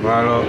Malo.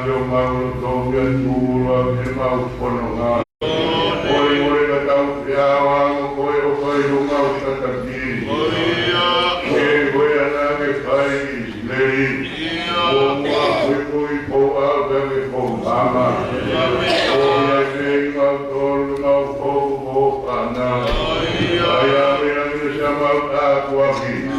yo mau to ya tu wa ke mau pono nga oi ka tau ya wa ko o mau sa ta ki ke ko ya na ke kai leri o ma ko a ga ke ko ama o ya ke ma to ma ko ana ya ya ni sa ma ta ko ki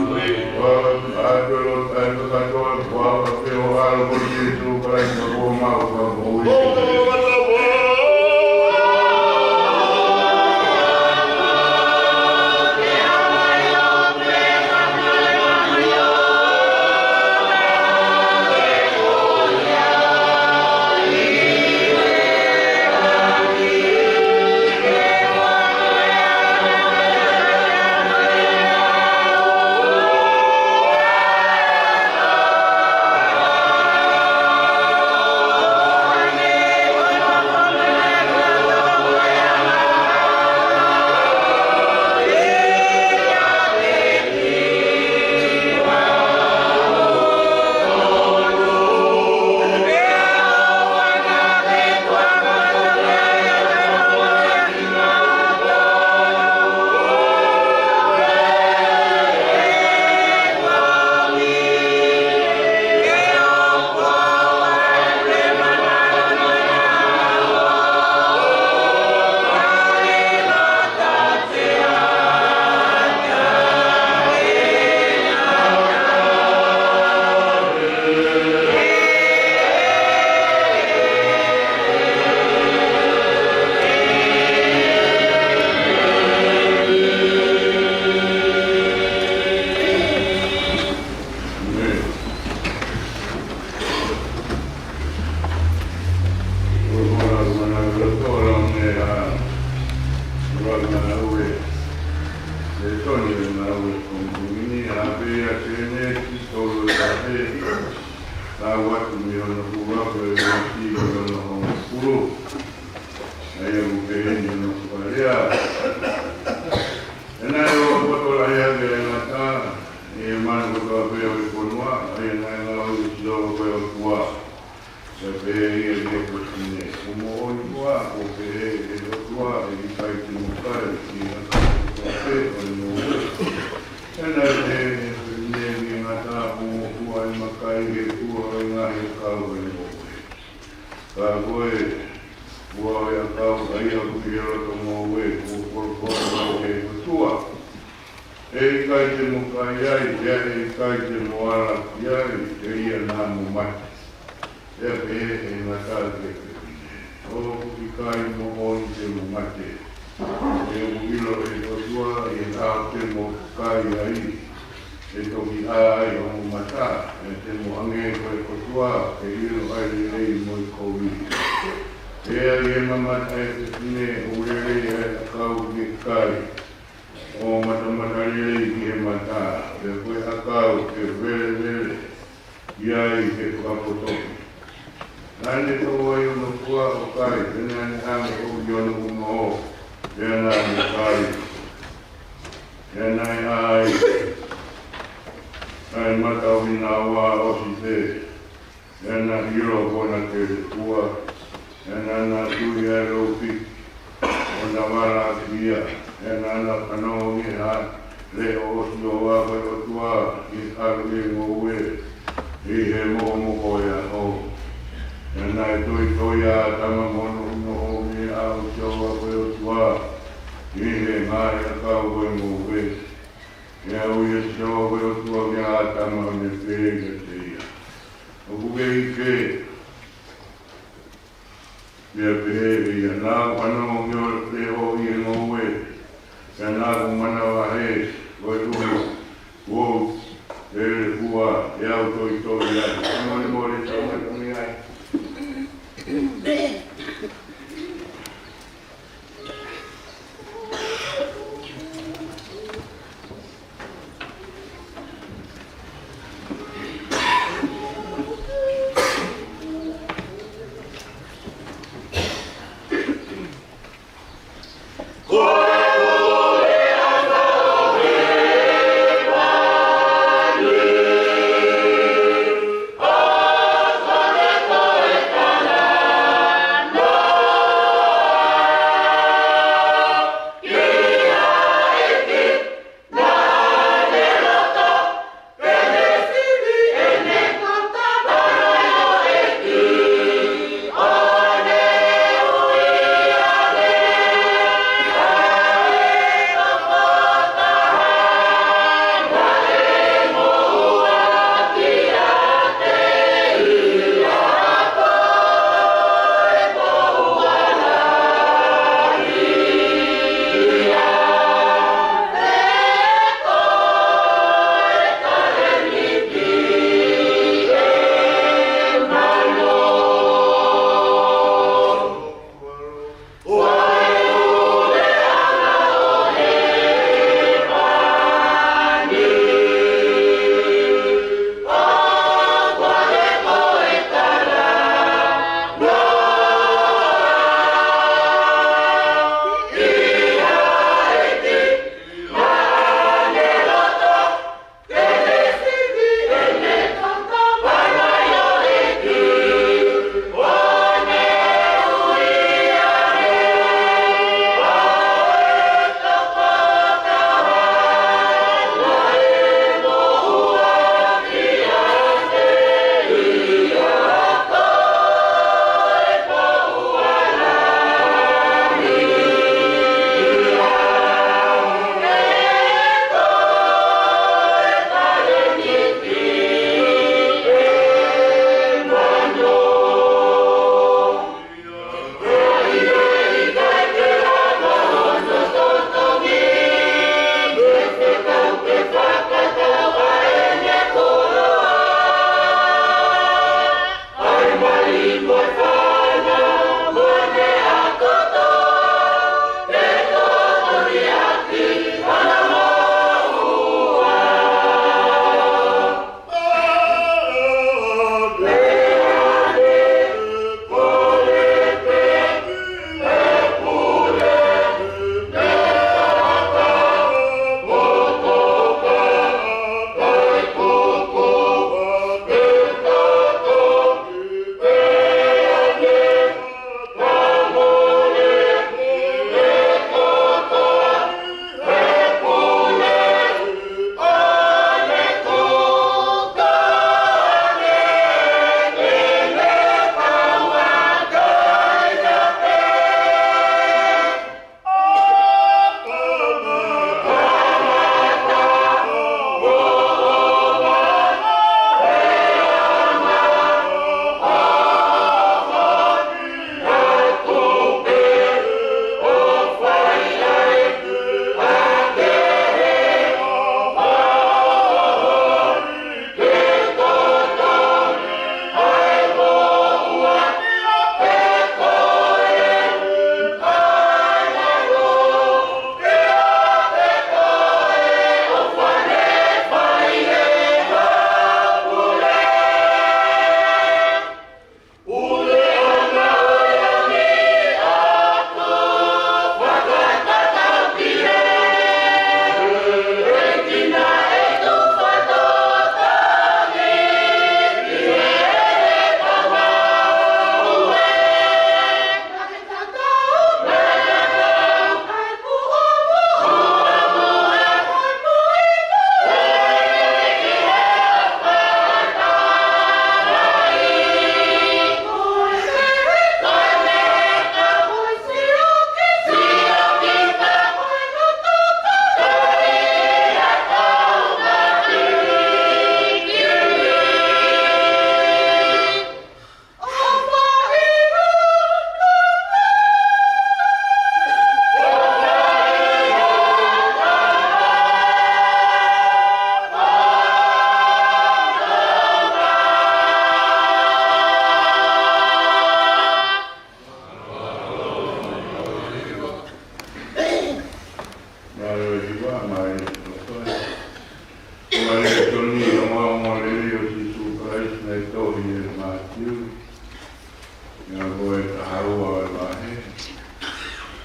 Nga koe taharua e wahe.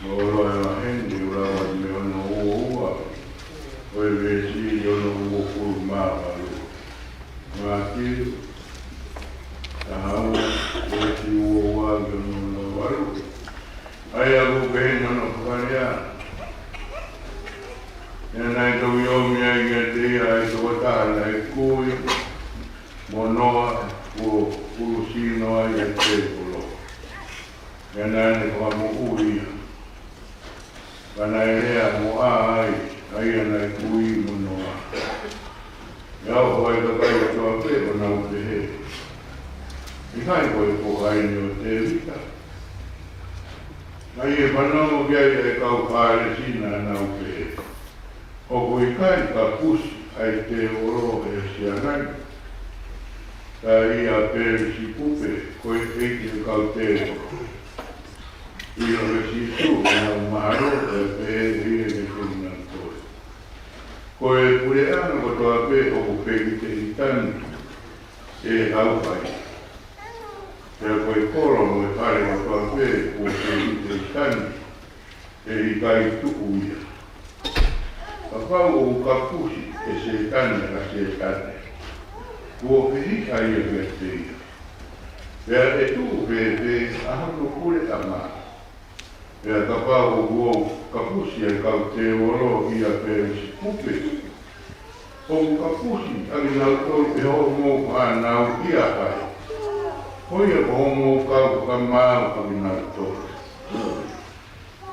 Moro e wahe ni urawa me ono ua. Koe vesi ono ua kuru maa walu. Ngā tiru. Taharua vesi ua wagi ono walu. Ai agu kehi nono whakarea. Nai tau iomi ai ngā te ia ai tau wataha ai kui. Monoa o urusino ai e te polo. Nai ne whamu uia. Kana e rea mo ai anai kui monoa. Iau hoi ka kai o toa pe o nau te he. I kai koe ko ai ni o te rita. Nai e whanau kia e kau kāre sina nau pe he. O koe kai ka pusi ai te oro e sianai. Ka ia pere si pupe koe eiki e kau te oro. Io le si su na maharo e pe e me kuna toi. Koe pure ana ko toa pe o ko pe te itani e au pai. Pea koe koro mo e pare ko toa pe o pe te itani e i kai tuku ia. Ka pau o ka pusi e se itani a se itani. Kua whiri ai e me te ia. Pea e tu pe ahano kure a maa. Pea ka pau o uou ka pusi e kau te oro ia pe si pupe. O ka pusi ali nau tau e ho mo nau ia pai. Hoi e ho mo kau ka mau ali nau tau.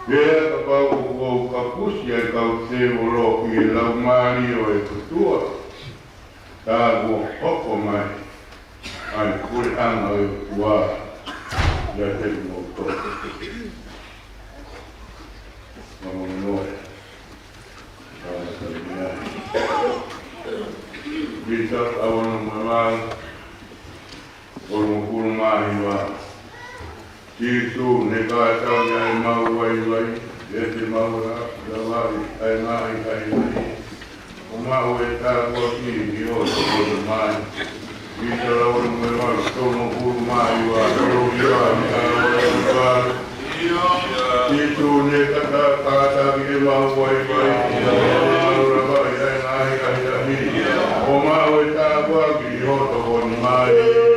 Pea ka pau o uou ka pusi e kau te oro i e lau mari o e kutua. Tā ua hoko mai. Ai kure anga e kua ia te mo tau. Mamonoe. Vita awana mawal. Oro kuru mahi wa. Tisu ne ka tau ni ai mau wai wai. E te maura. Rawari ai mahi kai wai. O mau e tā kua ki i o te kuru mahi. Vita awana mawal. Tono kuru mahi wa. Oro ia ni ka awana. Tisu ne kata ki mau wai wai. Maura wai ai mahi kai wai. O mau e tā kua ki i o te kuru mahi.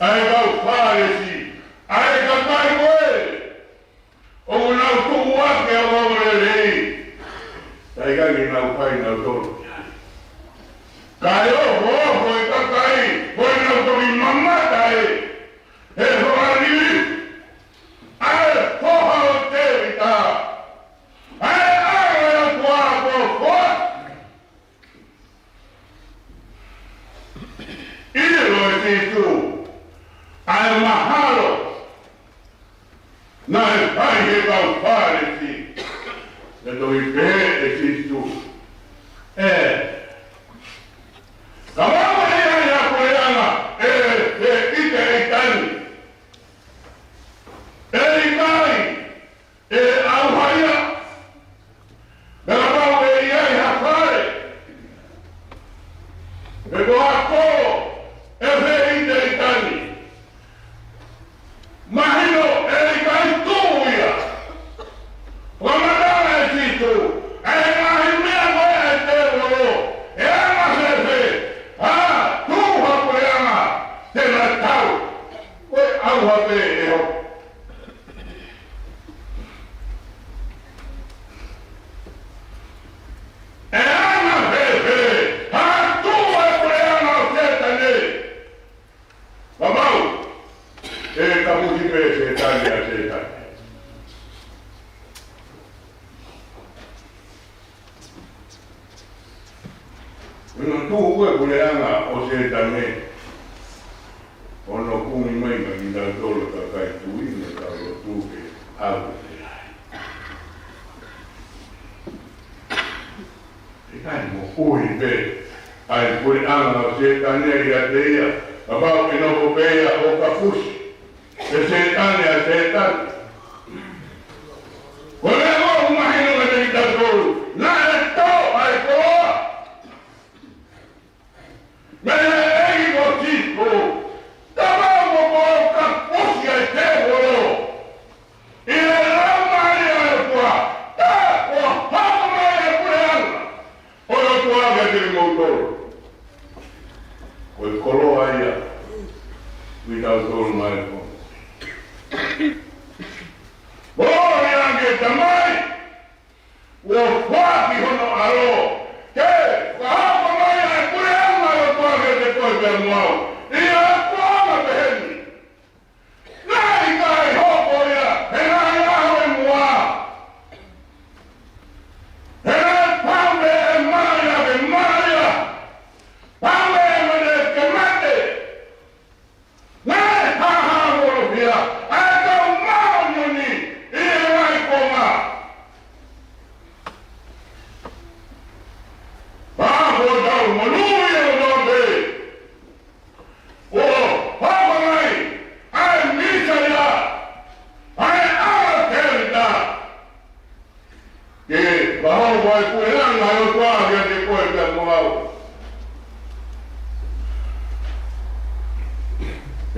aika ufaresi, aika kaiwe, una utu wake awawelei, aika gina upai na utoro. Kayo ho ikakai, na utori mamata hoari, hoha oterita, ya kwa Ilo esitu, al mahalo, na el paige caufaresi, de to ipe esitu. Kamama ya kuleana, ite itani, ikai, auhaya, galabao yai hafare, ako, itani, mahino ikai tuya, wamadana esitu, mahimia moya etewolo, ono kumi mainga kita tolo kakai tuina kalau tuke aku ikan mo ui be ai puri anga setane ya deia abau ino beya o kafus setane ya setan wala mo mahino na kita tolo na eto ai ko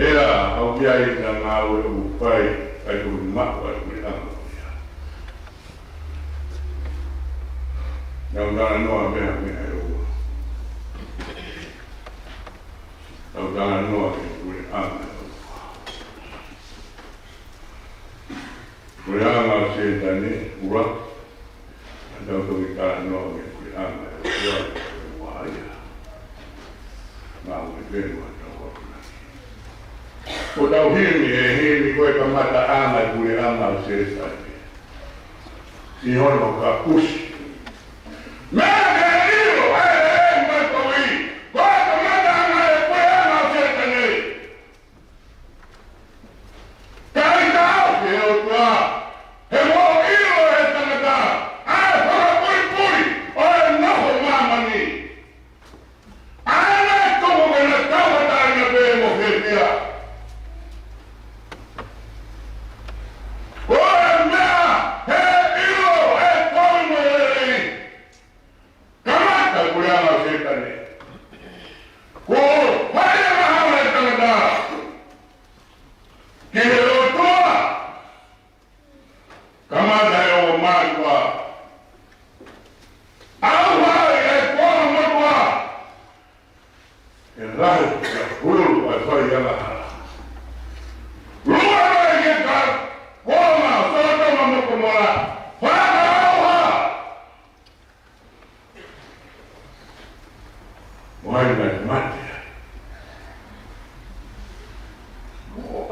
Era au kiai na ngau e upai ai tu makwa ni anga. Nau dana noa mea mea e ua. Nau dana noa e ua anga e ua. Ua anga o se tane ura. Nau toki dana noa e ua anga e ua e ua aia. Ngau e venua. O tau himi koe ka mata anga i kure anga o se tane. I hono ka kusi. Mea ke iro, mai koe i. Koe ka mata anga i kure anga o se tane. Kai tau ke o tua. He mo iro he tangata. Ai hora puri puri. O e noho mamani. Ai nei tomo ke na tawata ina pe mo he pia.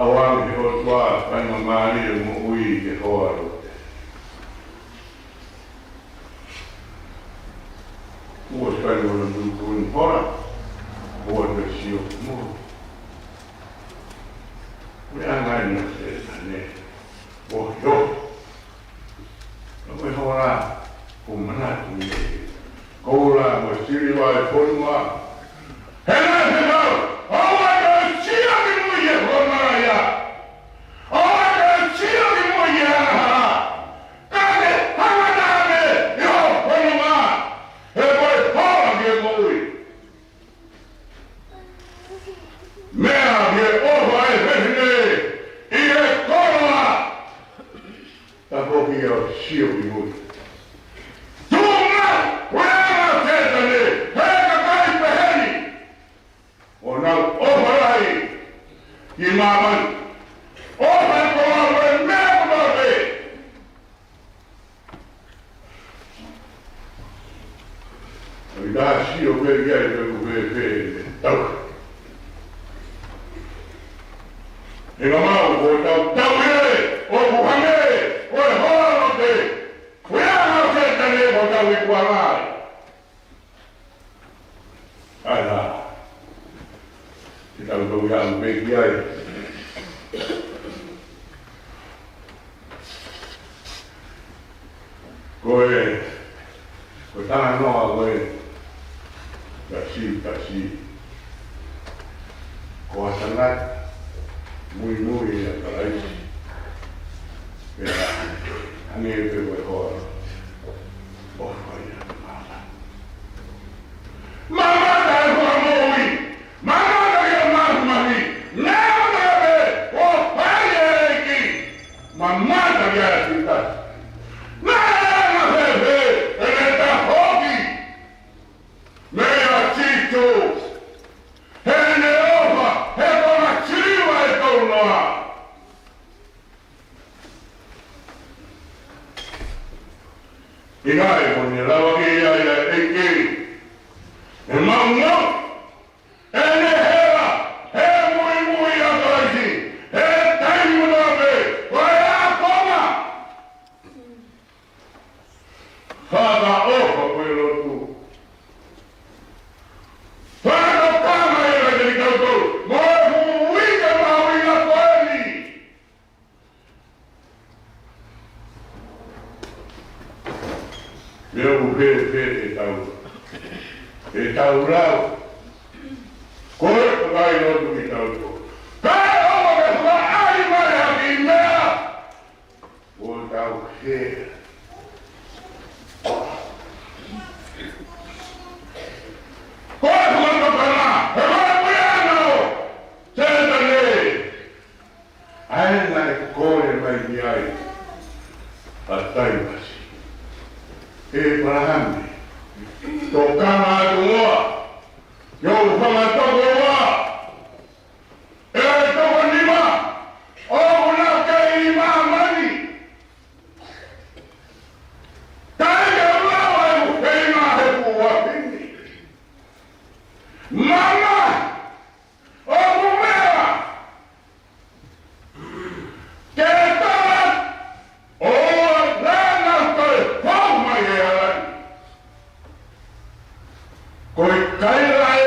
awang o tua pai mamari mo ui ke hoa rote. Ua spai mo na dukun hora, ua te sio mo. Me angai na se tane, o yo. Oi hora, kumana kumene. Koula mo siri wa ponua. Hena hena, awa ka sia ki mo ye hona ya. Awa ka sia ki mo ye ha. Kane hamana me yo ponua. He boy hora ke mo ui. Mea ke oha e hene. Ie kola. Ta hoki o sia ki mo ui. Imaman, open door and never be. Ida si o pe ya pe tau. E mama o tau ye, o buhame, o horo de. Kuya no se tane o tau ikuala. Ala. Kita tahu yang baik dia. Kowe tangan noa kowe kasi. Kowe sangat mui ya kalai. Ya, ane pe kowe hoa. Oh, ya mama. Mama dah kowe mui. Mama dah ya mami. Nama be. Oh, pare ki. Mama dah ya kita. Inai pun ni lawa ia eke. Emang ene hera, mui akalasi, time munabe, waya koma. Haga opa pelo tu. Pada kama ia jadi kau, mau wika na kweli. Meu e tau rau. Koe pakai no tu ki tau tu. Kai owa ke hua ai mai haki mea. O tau he. Koe hua kapana, he hua puiano. Tētane. Ai nai koe mai ni ai. Atai masi. Abraham, tokana atua, yo fama tokoa, toko lima, una kai mani, tanga lawa ukema hepuwa pindi, mama, mea, keta. Koi kai lai,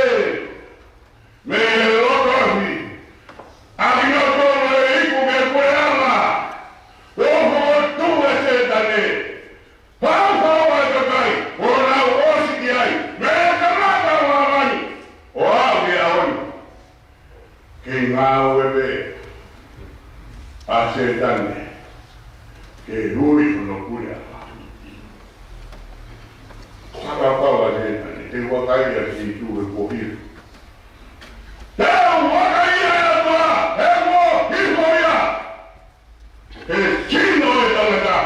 me lokahi, agino tolo e iku me kueama, oho tu e se tane, pau ai kakai, o nau osiki ai, me kamata wamani, o au ki aoni, ke ngau e be, a se tane, ke hui uno kurea. Saka pawa se tane. Te wakai a si tu e pohir. Te wakai a tua, e mo hihoia. E chino e talaka.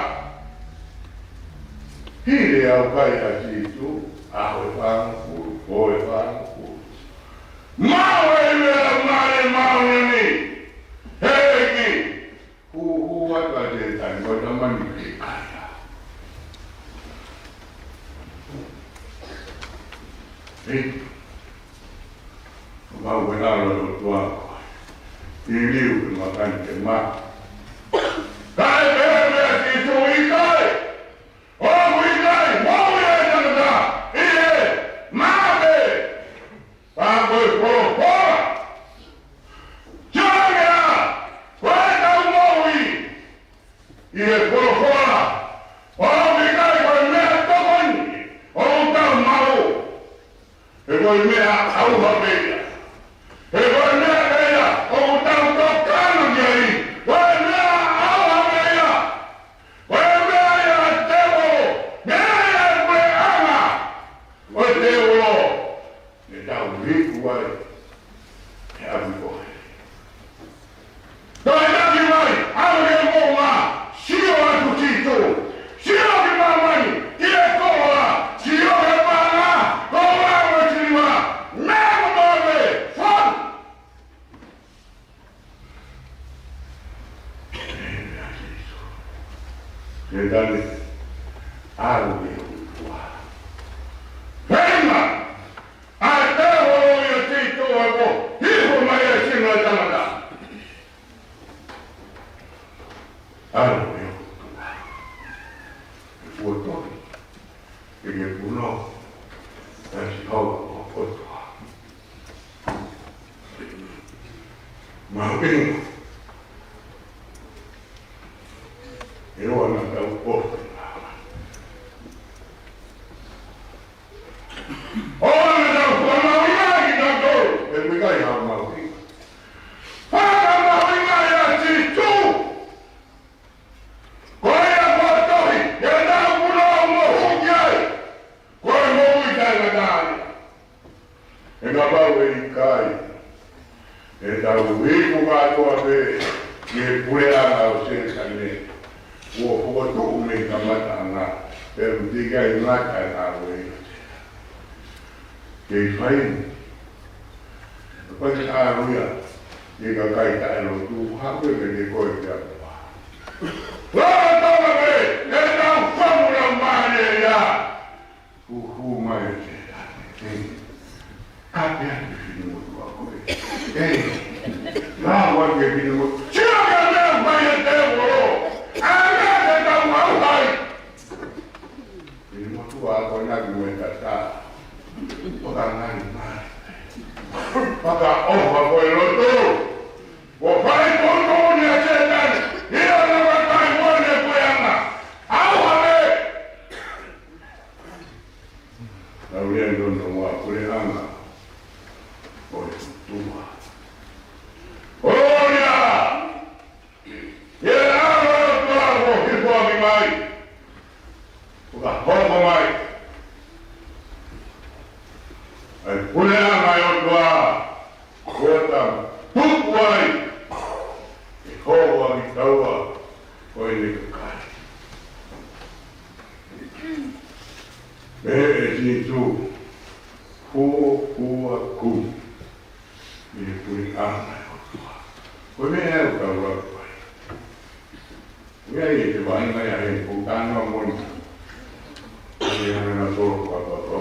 Hire au kai a si tu, aho e whangu, o e whangu. Mau e mea mare mau nini. Heki. Hu waka te tai, wata mani ke kaya. Mau wenalo lo tua. iliu makan kemak. Kai bebe itu ikai, oh ikai, mau ya jangan iye, mabe, pakai pokok, jangan, kau tahu mau iye pokok, oh ikai kau melihat tokoh, oh tahu mau, kau melihat tahu apa dia, kau melihat dia, oh tahu tokan dia. Jadi, aku berdoa. Hema, ada orang yang itu aku, hidup maya sini ada. Aku berdoa. Foto, ini puno, dan siapa foto. Mungkin ini orang tahu foto. Orang tahu foto lagi tahu. Mereka yang mau. Pada mau ya situ. Kau yang foto, yang tahu pulau mau hujan. Kau mau hujan lagi. Enggak mau ikai. Yang tahu ibu kau apa? Dia pulang harus sekali. Wo tu umi kamata na pero diga ina kana we ke fain pa ka ruya diga kai ta no tu ha ke de ko ya wa ta ma be e ta fa mu na ma ne ya hu ma ye ka pe ni mo tu ko na wa ke ni mo chi ga na ma ye te wo Aku nak mengajar, orang lain mana? Maka apa yang itu? Wafai pun dia setan, dia nak pakai mana punya? Awak lalu dia dulu semua boleh angkat, boleh tua. Oh ya, ya awak tua, hidup kami mai. Bukan apa mai. Punya mayor dua, kota tukwai, ikowa ikawa, kau ini kekal. Itu, aku, ini punya mayor dua. Kau ni aku kau apa? Ia itu banyak yang bukan orang. Ini yang nak tahu apa?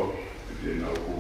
Ini nak aku.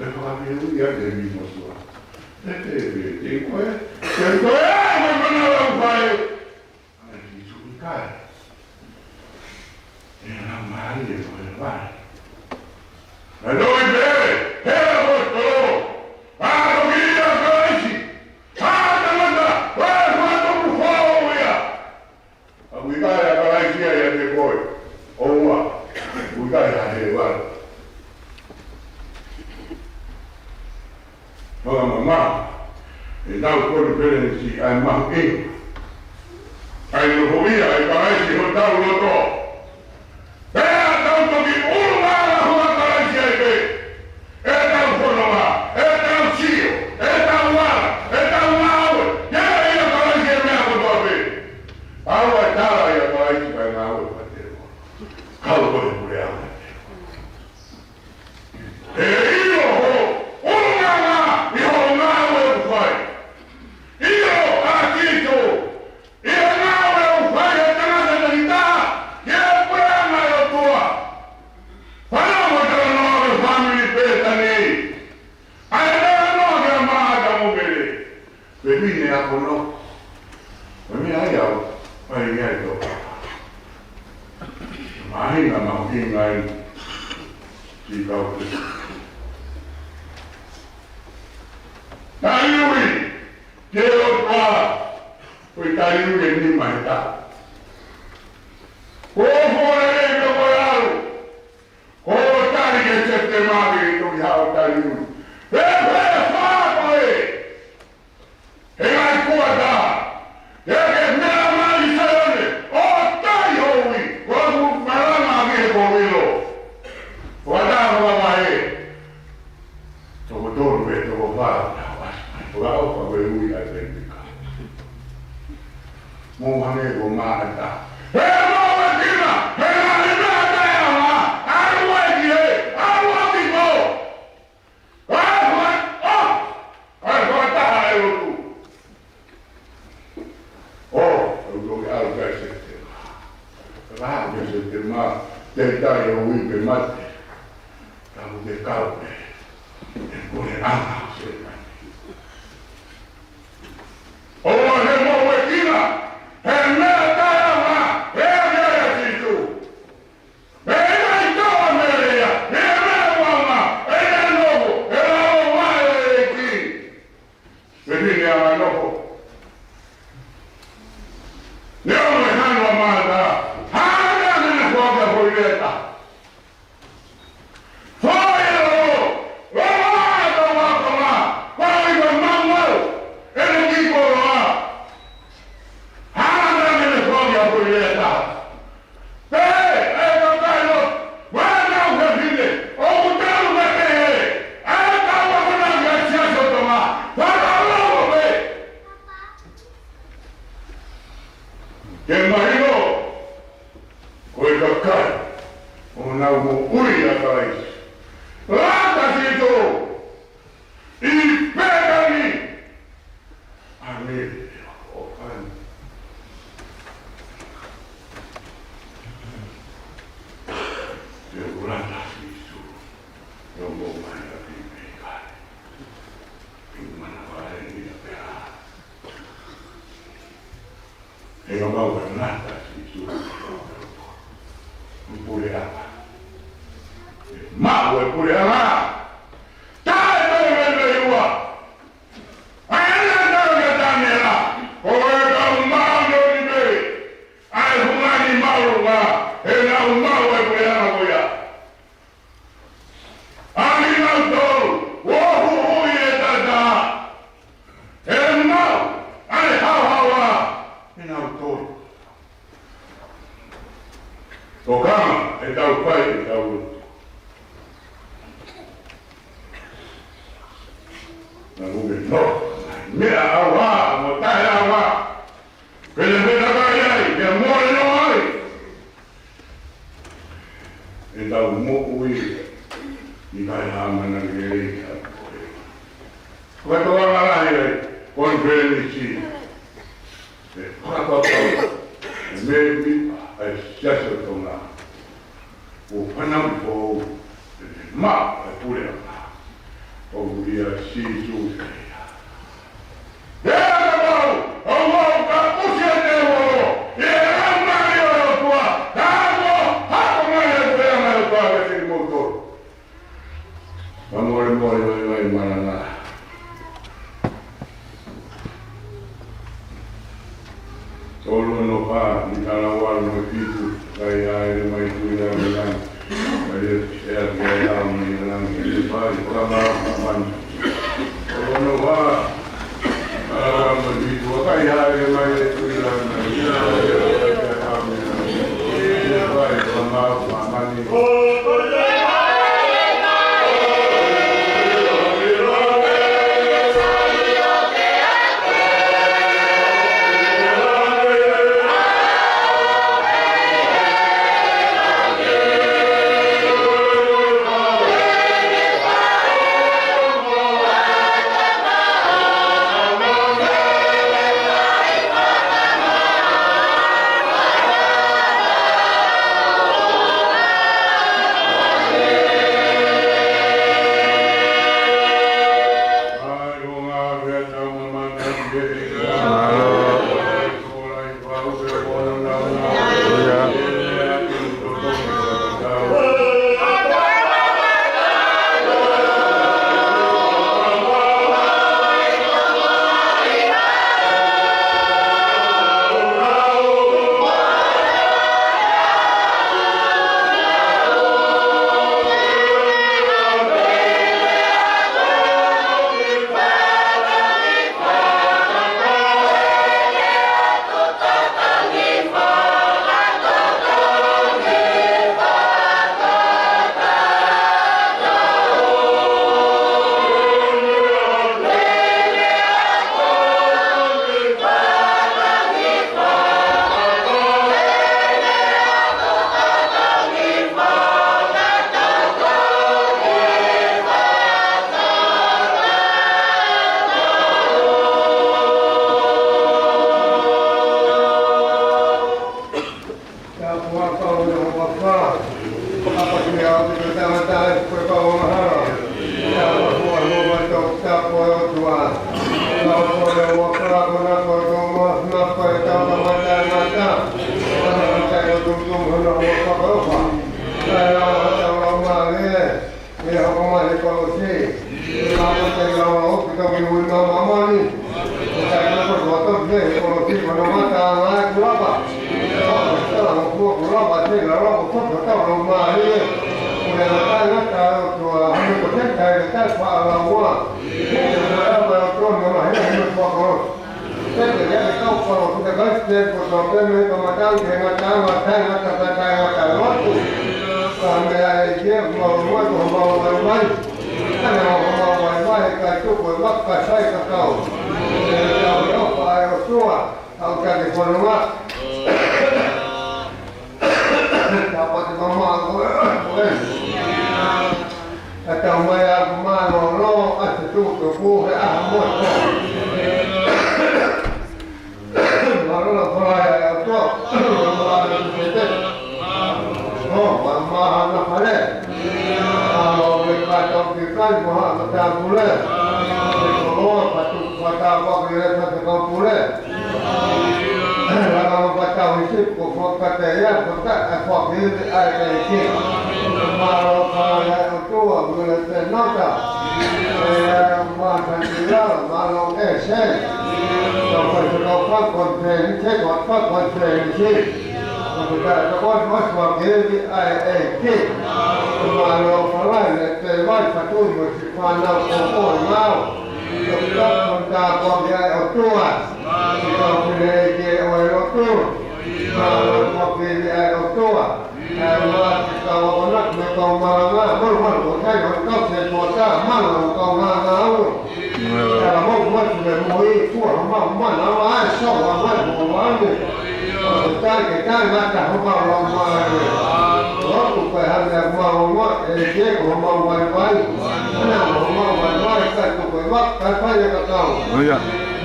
Haleluya, debimos sua. Teve, tem água para não vai. Mas isso me cai. E na Maria vai. Mas não é ela voltou. Ah, não queria mais. Ah, não manda. Vai, manda por fora. A cuidar a galaxia e a depois. Ou cuidar a levar. Olha, mamãe, então quando vem a mãe, aí não podia, aí vai se juntar o outro. É tanto que uma rua para gente, é tão forma, é tão tio, é tão lá, é tão mal, e aí a para gente mesmo também. A rua está lá e a para gente vai na rua para ter o calor por ela. sisu. Mau Allah kapusia dewo. Ia mari orang tua. Aku mari orang tua dari motor. Amor mana. Solo no pa di kalawal mo itu kaya may tuya lang kaya siya kaya may lang itu pa para man solo no pa mo itu kaya may tuya lang kaya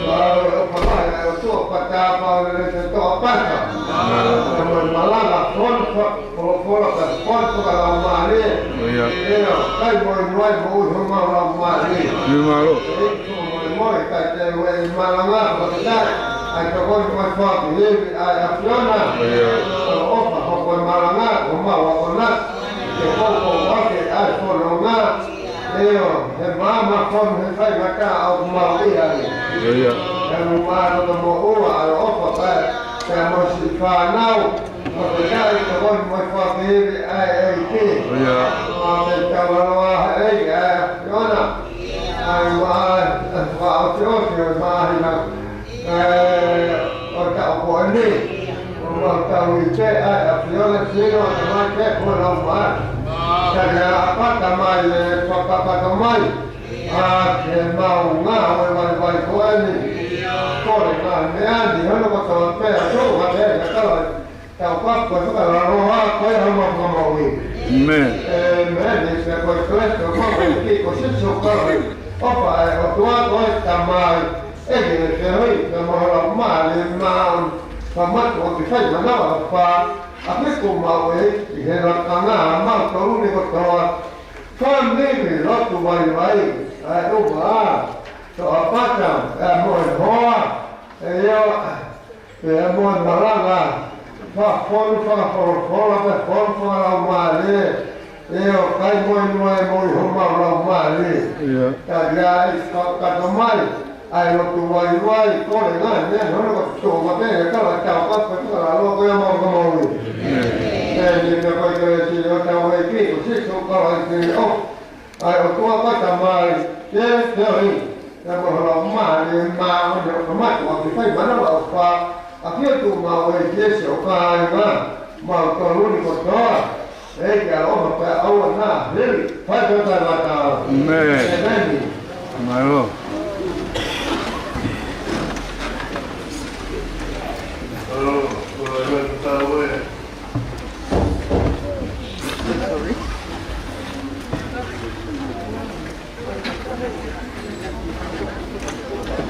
Untuk pada apa itu apa? Malah lah pol kalau mari. Iya. Kan boleh semua orang mari. Malu. Boleh kata malah lah betul. Ada orang masuk ini ada Fiona. Iya. Apa malah lah, rumah nak. Kau ada orang Iyo, mama kon hai maka au mali ali. Iya. Yang mana mau ala opa kamu si fanau. Maka itu kon mau fakir IT. Iya. Maka kalau Yona. Wah, orang apa ini? Orang tahu itu Fiona sini orang pun orang Saya apa tamai pakai mau ngah kau ini ni kalau kau tahu tu kalau kau Men. ni saya kau apa tamai Pamat waktu saya mana apa? Apa mau herat tengah mau turun di kota. Kan ni waktu bayi-bayi. So apa kan? Mohon mohon maranga. Fon mali. Kai mohon mali. Iya. Kaya kata mai. Ai waktu bayi-bayi kau dengar ni, orang tu macam kalau cakap kalau kau mau ni kau kerja orang baik itu kalau itu ai waktu apa sampai ni kalau mau waktu saya mana apa akhir tu mau siapa mau turun di kota kalau awak nak, pada Men. Malu.